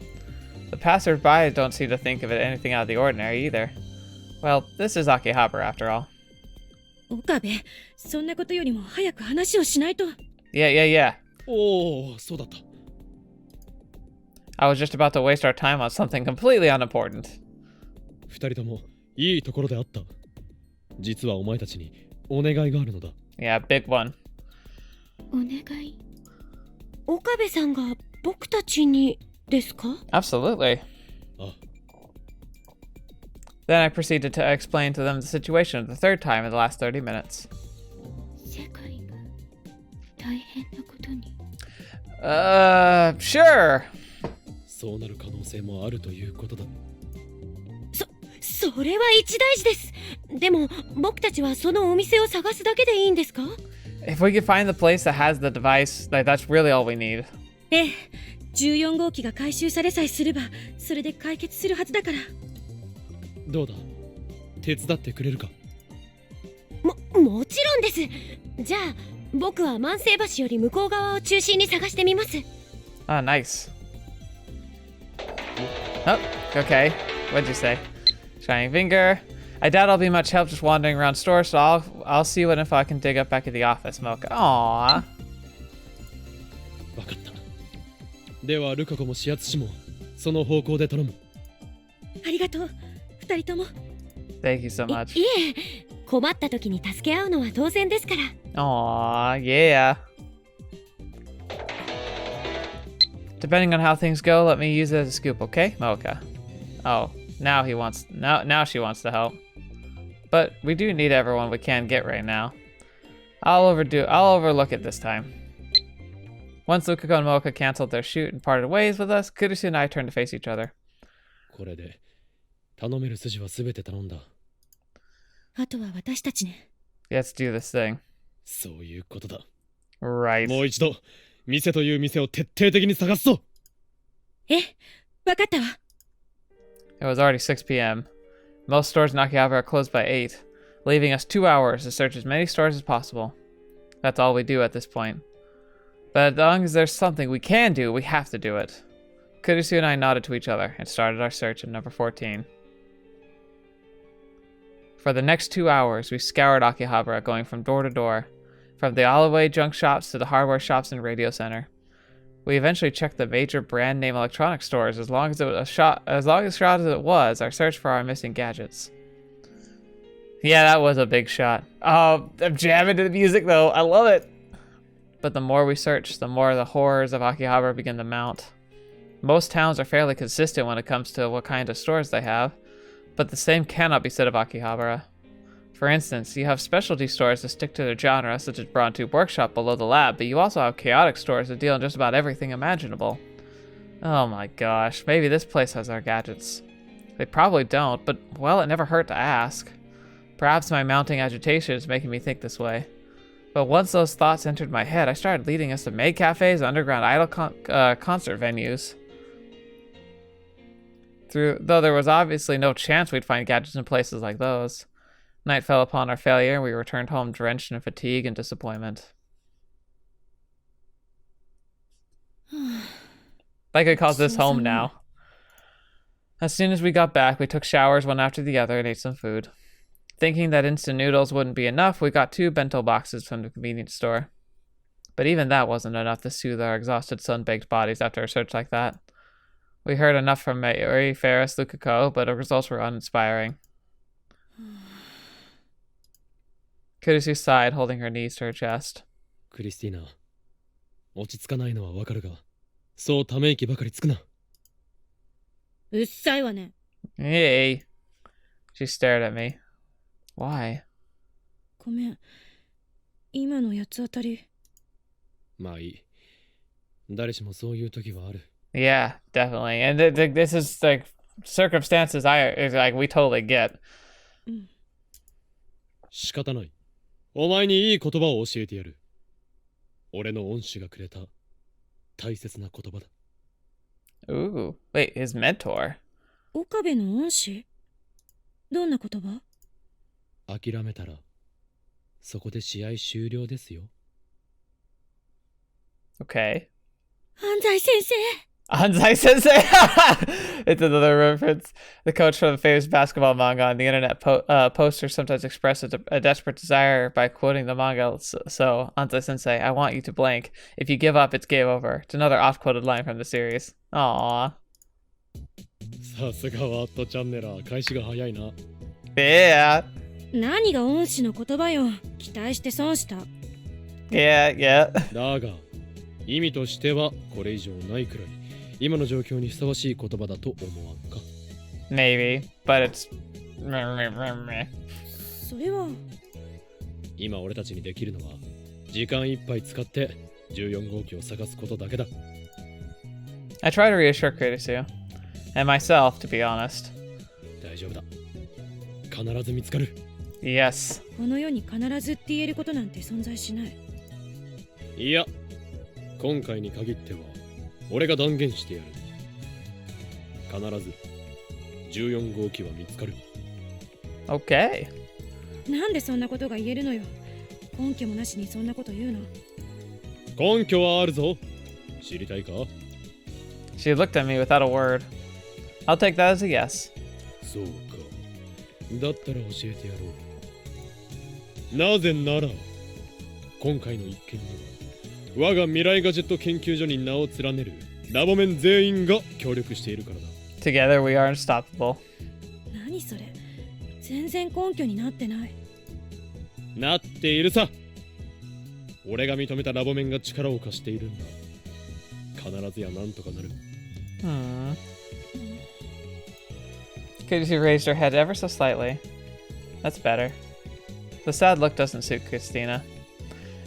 S1: The passers-by don't seem to think of it anything out of the ordinary either. Well, this is Akihabara after all.
S4: 岡部そんなことよりも早く話をしないと
S1: Yeah.
S2: おお、そうだった。
S1: I was just about to waste our time on something completely unimportant.
S2: 二人ともいいところであった。実はお前たちにお願いがあるのだ。
S1: Yeah, big one.
S3: お願い。岡部さんが僕たちにですか？
S1: Absolutely.
S2: あ、
S1: Then I proceeded to explain to them the situation the third time in the last 30 minutes.
S3: 世界が大変なことに。
S1: Sure.
S2: そうなる可能性もあるということだ。
S3: それは一大事です。でも僕たちはそのお店を探すだけでいいんですか？
S1: If we could find the place that has the device, like that's really all we need.
S4: ええ14号機が回収されさえすればそれで解決するはずだから
S2: どうだ？手伝ってくれるか？
S3: もちろんです。じゃあ僕は万世橋より向こう側を中心に探してみます。
S1: Oh, nice. Oh, okay. What'd you say? Shining finger. I doubt I'll be much help just wandering around stores, so I'll see what info I can dig up back at the office, Mocha. Aww.
S2: わかった。ではルカ子も指圧師もその方向で頼む。
S4: ありがとう二人とも
S1: Thank you so much.
S3: いえ、困った時に助け合うのは当然ですから。
S1: Aww, yeah. Depending on how things go, let me use it as a scoop, okay, Mocha? Oh, now she wants to help. But we do need everyone we can get right now. I'll overlook it this time. Once Lukako and Mocha canceled their shoot and parted ways with us, Kurisu and I turned to face each other.
S2: これで頼める筋は全て頼んだ。
S4: あとは私たちね
S1: Let's do this thing.
S2: そういうことだ。
S1: Right.
S2: もう一度店という店を徹底的に探すぞ。
S4: えわかったわ
S1: It was already 6 p.m. Most stores in Akiba are closed by 8, leaving us 2 hours to search as many stores as possible. That's all we do at this point. But as long as there's something we can do, we have to do it. Kurisu and I nodded to each other and started our search at number 14. For the next 2 hours, we scoured Akihabara, going from door to door, from the alleyway junk shops to the hardware shops and radio center. We eventually checked the major brand name electronics stores. As long as shot as it was, our search for our missing gadgets. Yeah, that was a big shot. Oh, I'm jamming to the music though. I love it. But the more we searched, the more the horrors of Akihabara begin to mount. Most towns are fairly consistent when it comes to what kind of stores they have, but the same cannot be said of Akihabara. For instance, you have specialty stores that stick to their genre, such as Braun Tube Workshop below the lab, but you also have chaotic stores that deal in just about everything imaginable. Oh my gosh, maybe this place has our gadgets. They probably don't, but well, it never hurt to ask. Perhaps my mounting agitation is making me think this way. But once those thoughts entered my head, I started leading us to maid cafes and underground idol concert venues. Though there was obviously no chance we'd find gadgets in places like those. Night fell upon our failure, and we returned home drenched in fatigue and disappointment. Like I calls this home now. As soon as we got back, we took showers one after the other and ate some food. Thinking that instant noodles wouldn't be enough, we got 2 bento boxes from the convenience store. But even that wasn't enough to soothe our exhausted sun-baked bodies after a search like that. We heard enough from Mayuri, Ferris, Lukako, but our results were uninspiring. Kurisu sighed, holding her knees to her chest.
S2: クリスティーナ、落ち着かないのはわかるが、そうため息ばかりつくな。
S4: うっさいわね。
S1: Hey. She stared at me. Why?
S4: ごめん。今の八つ当たり。
S2: まあいい。誰しもそういう時はある。
S1: Yeah, definitely. And this is like circumstances we totally get.
S2: 仕方ない。お前にいい言葉を教えてやる。俺の恩師がくれた大切な言葉だ。
S1: Ooh, wait, his mentor?
S4: 岡部の恩師？どんな言葉？
S2: 諦めたら、そこで試合終了ですよ。
S1: Okay.
S4: 安西先生。
S1: Anzai Sensei! It's another reference. The coach from the famous basketball manga on the internet posters sometimes express a desperate desire by quoting the manga. So, Anzai Sensei, I want you to blank. If you give up, it's game over. It's another oft-quoted line from the series. Aww.
S2: さすがワットチャンネラー、開始が早いな。
S1: Yeah.
S4: 何が恩師の言葉よ。期待して損した。
S1: Yeah, yeah.
S2: だが、意味としてはこれ以上ないくらい。今の状況にふさわしい言葉だと思わんか。
S1: Maybe, but it's...
S4: それは
S2: 今俺たちにできるのは時間いっぱい使って14号機を探すことだけだ。
S1: I try to reassure Kurisu. And myself, to be honest.
S2: 大丈夫だ。必ず見つかる。
S1: Yes.
S4: この世に必ずって言えることなんて存在しない。
S2: いや、今回に限っては俺が断言してやる。必ず14号機は見つかる。
S1: Okay.
S4: なんでそんなことが言えるのよ。根拠もなしにそんなこと言うの。
S2: 根拠はあるぞ。知りたいか？
S1: She looked at me without a word. I'll take that as a yes.
S2: そうか。だったら教えてやろう。なぜなら、今回の一件には我が未来ガジェット研究所に名を連ねるラボメン全員が協力しているからだ。
S1: Together we are unstoppable.
S4: 何それ？全然根拠になってない。
S2: なっているさ。俺が認めたラボメンが力を貸しているんだ。必ずやなんとかなる。
S1: Kurisu raised her head ever so slightly. That's better. The sad look doesn't suit Christina.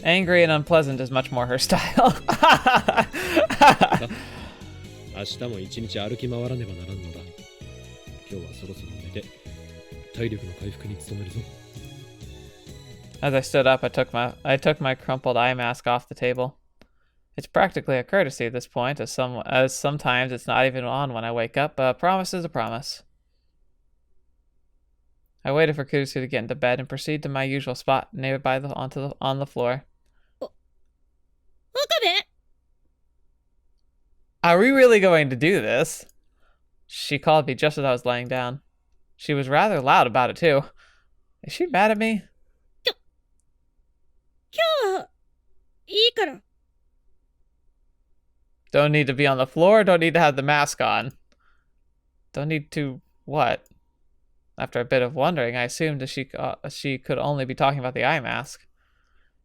S1: Angry and unpleasant is much more her style.
S2: 明日も一日歩き回らねばならんのだ。今日はそろそろ寝て体力の回復に努めるぞ。
S1: As I stood up, I took my crumpled eye mask off the table. It's practically a courtesy at this point, as sometimes it's not even on when I wake up, but a promise is a promise. I waited for Kurisu to get into bed and proceeded to my usual spot nearby on the floor.
S4: Okabe!
S1: Are we really going to do this? She called me just as I was laying down. She was rather loud about it too. Is she mad at me?
S4: 今日はいいから。
S1: Don't need to be on the floor, don't need to have the mask on. Don't need to what? After a bit of wondering, I assumed that she could only be talking about the eye mask.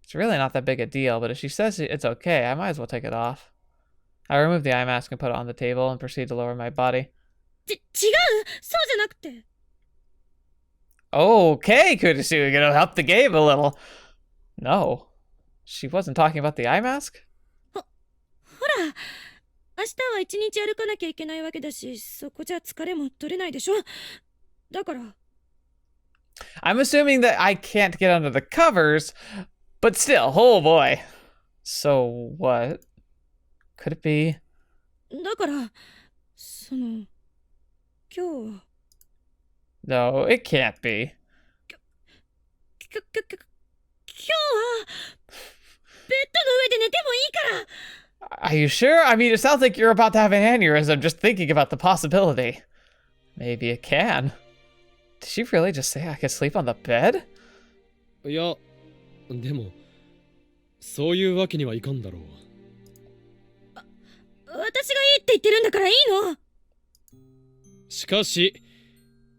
S1: It's really not that big a deal, but if she says it's okay, I might as well take it off. I removed the eye mask and put it on the table and proceeded to lower my body.
S4: 違う！そうじゃなくて。
S1: Okay, Kurisu, you're gonna up the game a little. No. She wasn't talking about the eye mask?
S4: ほら、明日は一日歩かなきゃいけないわけだし、そこじゃ疲れも取れないでしょ。だから。
S1: I'm assuming that I can't get under the covers, but still, oh boy. So what? Could it be?
S4: だから、その、今日は
S1: No, it can't be.
S4: 今日はベッドの上で寝てもいいから。
S1: Are you sure? I mean, it sounds like you're about to have an aneurysm just thinking about the possibility. Maybe it can. Did she really just say I could sleep on the bed?
S2: いや、でも、そういうわけにはいかんだろう。
S4: 私がいいって言ってるんだからいいの。
S2: しかし、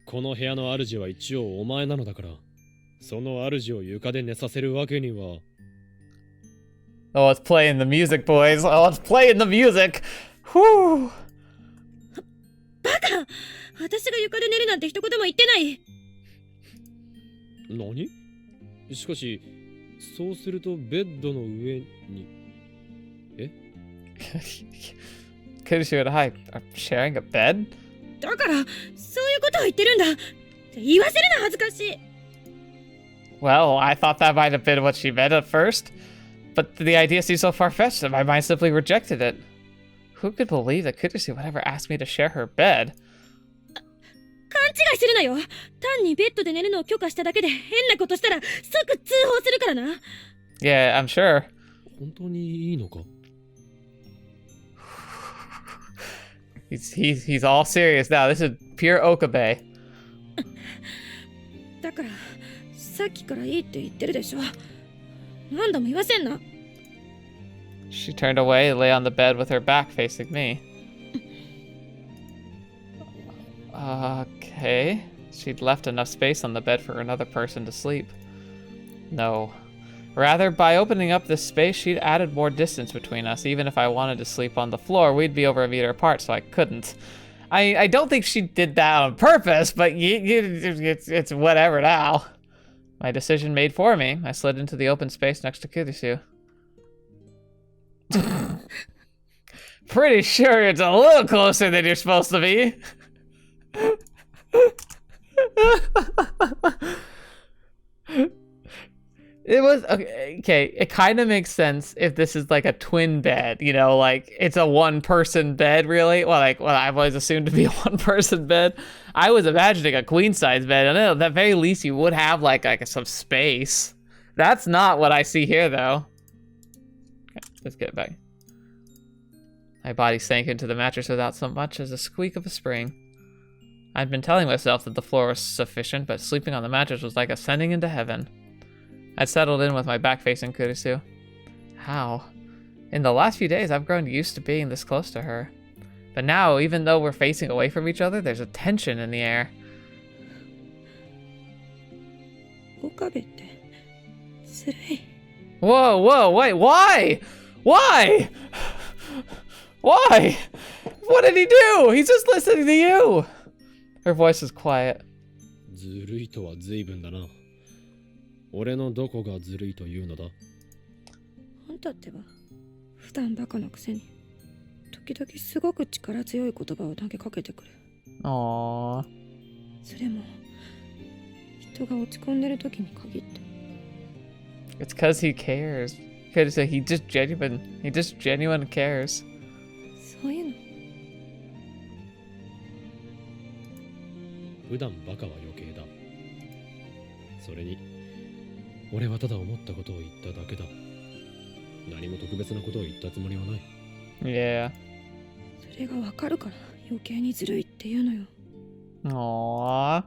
S2: この部屋の主は一応お前なのだから、その主を床で寝させるわけには。
S1: Oh, it's playing the music, boys. Oh, it's playing the music. Whew.
S4: バカ！私が床で寝るなんて一言も言ってない。
S2: 何？しかし、そうするとベッドの上に。え
S1: Kurisu and I are sharing a bed?
S4: だから、そういうことを言ってるんだ。言わせるな、恥ずかしい。
S1: Well, I thought that might have been what she meant at first, but the idea seemed so far-fetched that my mind simply rejected it. Who could believe that Kurisu would ever ask me to share her bed?
S4: 勘違いするなよ。単にベッドで寝るのを許可しただけで変なことしたら即通報するからな。
S1: Yeah, I'm sure.
S2: 本当にいいのか？
S1: He's all serious now. This is pure Okabe.
S4: だから、さっきからいいって言ってるでしょ。何度も言わせんな。
S1: She turned away and lay on the bed with her back facing me. Okay. She'd left enough space on the bed for another person to sleep. No. Rather, by opening up this space, she'd added more distance between us. Even if I wanted to sleep on the floor, we'd be over a meter apart, so I couldn't. I don't think she did that on purpose, but it's whatever now. My decision made for me. I slid into the open space next to Kurisu. Pretty sure it's a little closer than you're supposed to be. It was okay. It kind of makes sense if this is like a twin bed, you know, like it's a one-person bed, really. Well, I've always assumed to be a one-person bed. I was imagining a queen-size bed, and at the very least, you would have like some space. That's not what I see here, though. Okay, let's get back. My body sank into the mattress without so much as a squeak of a spring. I'd been telling myself that the floor was sufficient, but sleeping on the mattress was like ascending into heaven. I'd settled in with my back facing Kurisu. How? In the last few days, I've grown used to being this close to her. But now, even though we're facing away from each other, there's a tension in the air.
S4: Okabe って辛い。
S1: Whoa, wait, why? Why? Why? What did he do? He's just listening to you. Her voice is quiet.
S2: ずるいとは随分だな。俺のどこがずるいというのだ？
S4: あんたってば、普段バカなくせに、時々すごく力強い言葉を投げかけてくる。
S1: Aww.
S4: それも、人が落ち込んでる時に限って。
S1: It's because he cares. He just genuine cares.
S4: そういうの。
S2: 普段バカは余計だ。それに、俺はただ思ったことを言っただけだ。何も特別なことを言ったつもりはない。
S1: Yeah.
S4: それがわかるから余計にずるいって言うのよ。
S1: Aww.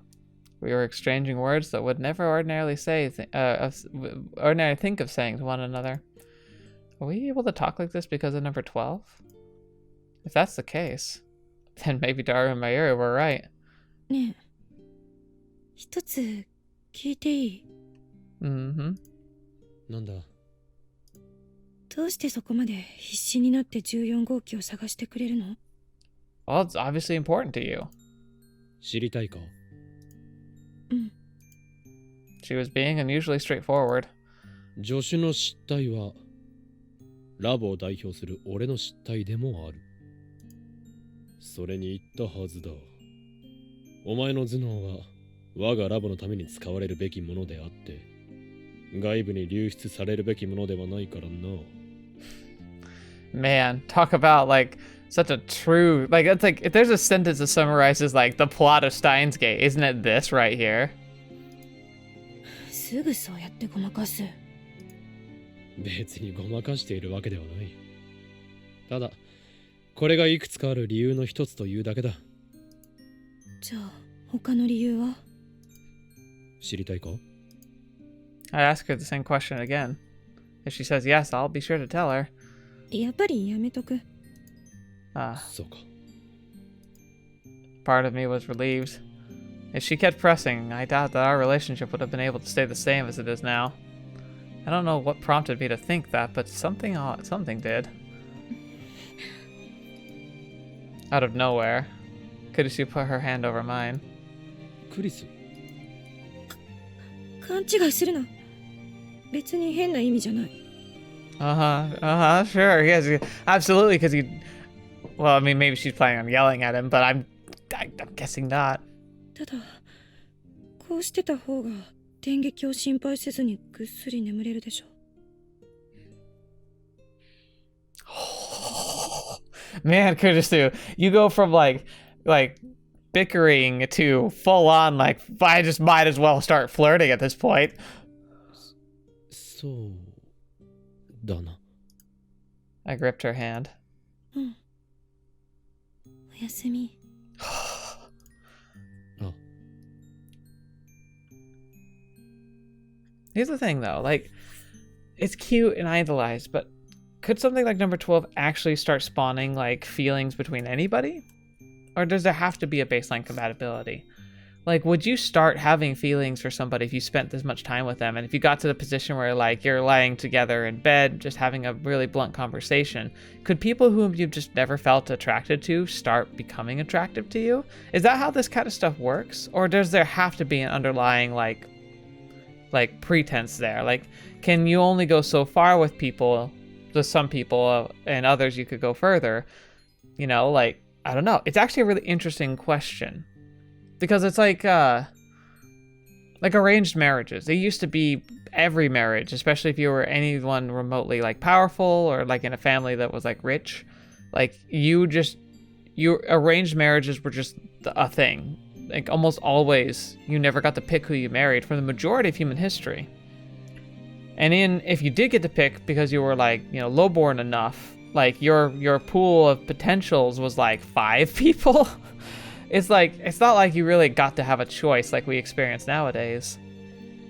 S1: We were exchanging words that would never ordinarily think of saying to one another. Are we able to talk like this because of number 12? If that's the case, then maybe Daru and Mayuri were right.
S4: ねえ、一つ聞いていい？Mm-hmm.
S2: なんだ？
S4: どうしてそこまで必死になって14号機を探してくれるの？
S1: Well, it's obviously important to you.
S2: 知りたいか？
S4: うん。
S1: She was being unusually straightforward.
S2: 助手の失態は、ラボを代表する俺の失態でもある。それに言ったはずだ。お前の頭脳は我がラボのために使われるべきものであって、外部に流出されるべきものではないからな。
S1: Man, talk about like such a true, like, it's like, if there's a sentence that summarizes, like, the plot of Steinsgate, isn't it this right here?
S4: すぐそうやってごまかす。
S2: 別にごまかしているわけではない。ただ、これがいくつかある理由の一つというだけだ。
S4: じゃあ他の理由は？
S2: 知りたいか？
S1: I ask her the same question again. If she says yes, I'll be sure to tell her.
S4: やっぱりやめとく。
S2: そうか。
S1: Part of me was relieved. If she kept pressing, I doubt that our relationship would have been able to stay the same as it is now. I don't know what prompted me to think that, but something did. Out of nowhere, Kurisu put her hand over mine.
S2: クリス。
S4: 勘違いするな。別に変な意味じゃない。
S1: Sure, yes, absolutely, because well, I mean, maybe she's planning on yelling at him, but I'm guessing not.
S4: ただ、こうしてた方が電撃を心配せずにぐっすり眠れるでしょ。
S1: Man, Kurisu, you go from like bickering to full on like I just might as well start flirting at this point.
S2: そうだな。
S1: I gripped her hand.
S4: うん。おやすみ。
S1: Here's the thing though, like, it's cute and idolized, but could something like number 12 actually start spawning like feelings between anybody? Or does there have to be a baseline compatibility? Like, would you start having feelings for somebody if you spent this much time with them? And if you got to the position where like you're lying together in bed, just having a really blunt conversation, could people whom you've just never felt attracted to start becoming attractive to you? Is that how this kind of stuff works? Or does there have to be an underlying like pretense there? Like, can you only go so far with people, with some people, and others you could go further? You know, like, I don't know. It's actually a really interesting question. Because it's like arranged marriages. They used to be every marriage, especially if you were anyone remotely like powerful or like in a family that was like rich. Like your arranged marriages were just a thing. Like almost always, you never got to pick who you married for the majority of human history. And if you did get to pick because you were like, you know, lowborn enough, like your pool of potentials was like 5 people. It's not like you really got to have a choice like we experience nowadays.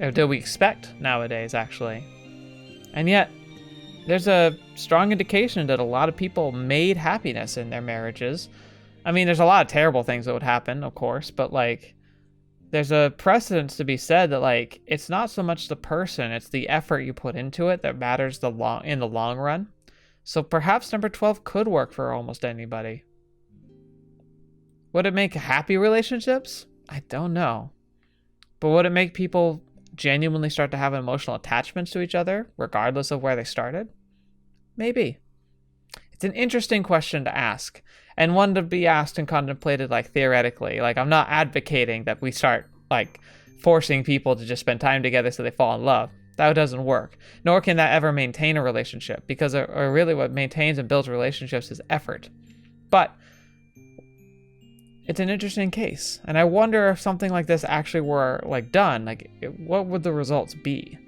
S1: Or do we expect nowadays, actually. And yet, there's a strong indication that a lot of people made happiness in their marriages. I mean, there's a lot of terrible things that would happen, of course, but like, there's a precedence to be said that like, it's not so much the person, it's the effort you put into it that matters in the long run. So perhaps number 12 could work for almost anybody. Would it make happy relationships? I don't know. But would it make people genuinely start to have emotional attachments to each other, regardless of where they started? Maybe. It's an interesting question to ask, and one to be asked and contemplated like theoretically. Like, I'm not advocating that we start like forcing people to just spend time together so they fall in love. That doesn't work. Nor can that ever maintain a relationship, because or really what maintains and builds relationships is effort. But it's an interesting case, and I wonder if something like this actually were like done, like what would the results be?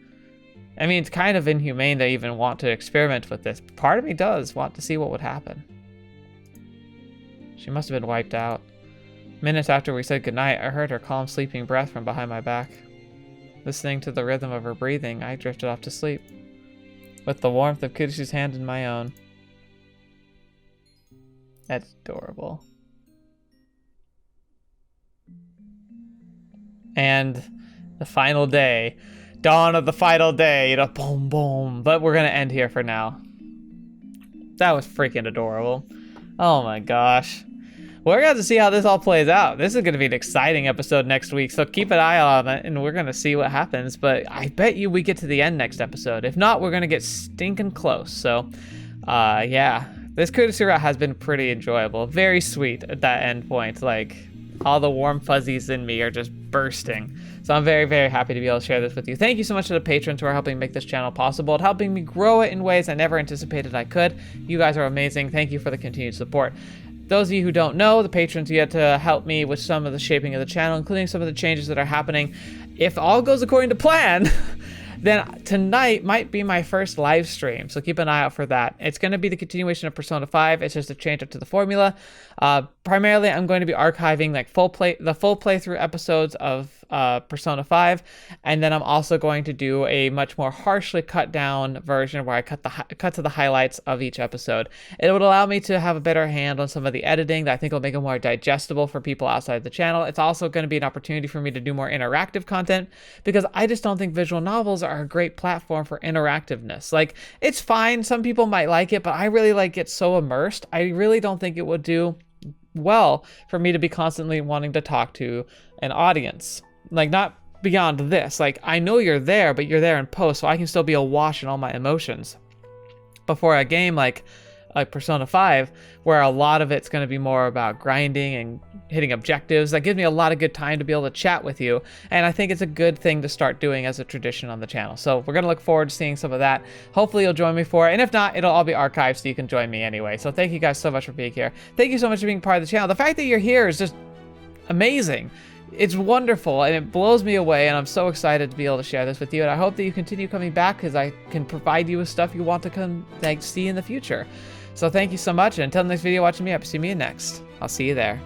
S1: I mean, it's kind of inhumane to even want to experiment with this. Part of me does want to see what would happen. She must have been wiped out. Minutes after we said goodnight, I heard her calm sleeping breath from behind my back. Listening to the rhythm of her breathing, I drifted off to sleep, with the warmth of Kurisu's hand in my own. That's adorable. And the final day, dawn of the final day, you know, boom, boom. But we're gonna end here for now. That was freaking adorable. Oh my gosh. We're gonna have to see how this all plays out. This is gonna be an exciting episode next week, so keep an eye on it, and we're gonna see what happens. But I bet you we get to the end next episode. If not, we're gonna get stinking close. So, yeah, this Kurisu route has been pretty enjoyable. Very sweet at that end point. Like, all the warm fuzzies in me are just bursting. So I'm very, very happy to be able to share this with you. Thank you so much to the patrons who are helping make this channel possible and helping me grow it in ways I never anticipated I could. You guys are amazing. Thank you for the continued support. Those of you who don't know, the patrons get to help me with some of the shaping of the channel, including some of the changes that are happening. If all goes according to plan, then tonight might be my first live stream, so keep an eye out for that. It's going to be the continuation of Persona 5. It's just a change up to the formula. Primarily, I'm going to be archiving like the full playthrough episodes of Persona 5, and then I'm also going to do a much more harshly cut down version where I cut to the highlights of each episode. It would allow me to have a better hand on some of the editing that I think will make it more digestible for people outside the channel. It's also going to be an opportunity for me to do more interactive content, because I just don't think visual novels are a great platform for interactiveness. Like, it's fine, some people might like it, but I really like it so immersed. I really don't think it would do well for me to be constantly wanting to talk to an audience. Like, not beyond this. Like, I know you're there, but you're there in post, so I can still be awash in all my emotions. Before a game like Persona 5, where a lot of it's going to be more about grinding and hitting objectives, that gives me a lot of good time to be able to chat with you, and I think it's a good thing to start doing as a tradition on the channel. So we're going to look forward to seeing some of that. Hopefully you'll join me for it, and if not, it'll all be archived so you can join me anyway. So thank you guys so much for being here. Thank you so much for being part of the channel. The fact that you're here is just amazing. It's wonderful, and it blows me away, and I'm so excited to be able to share this with you, and I hope that you continue coming back, because I can provide you with stuff you want to come see in the future. So thank you so much, and until the next video watching me, I hope to see me in next. I'll see you there.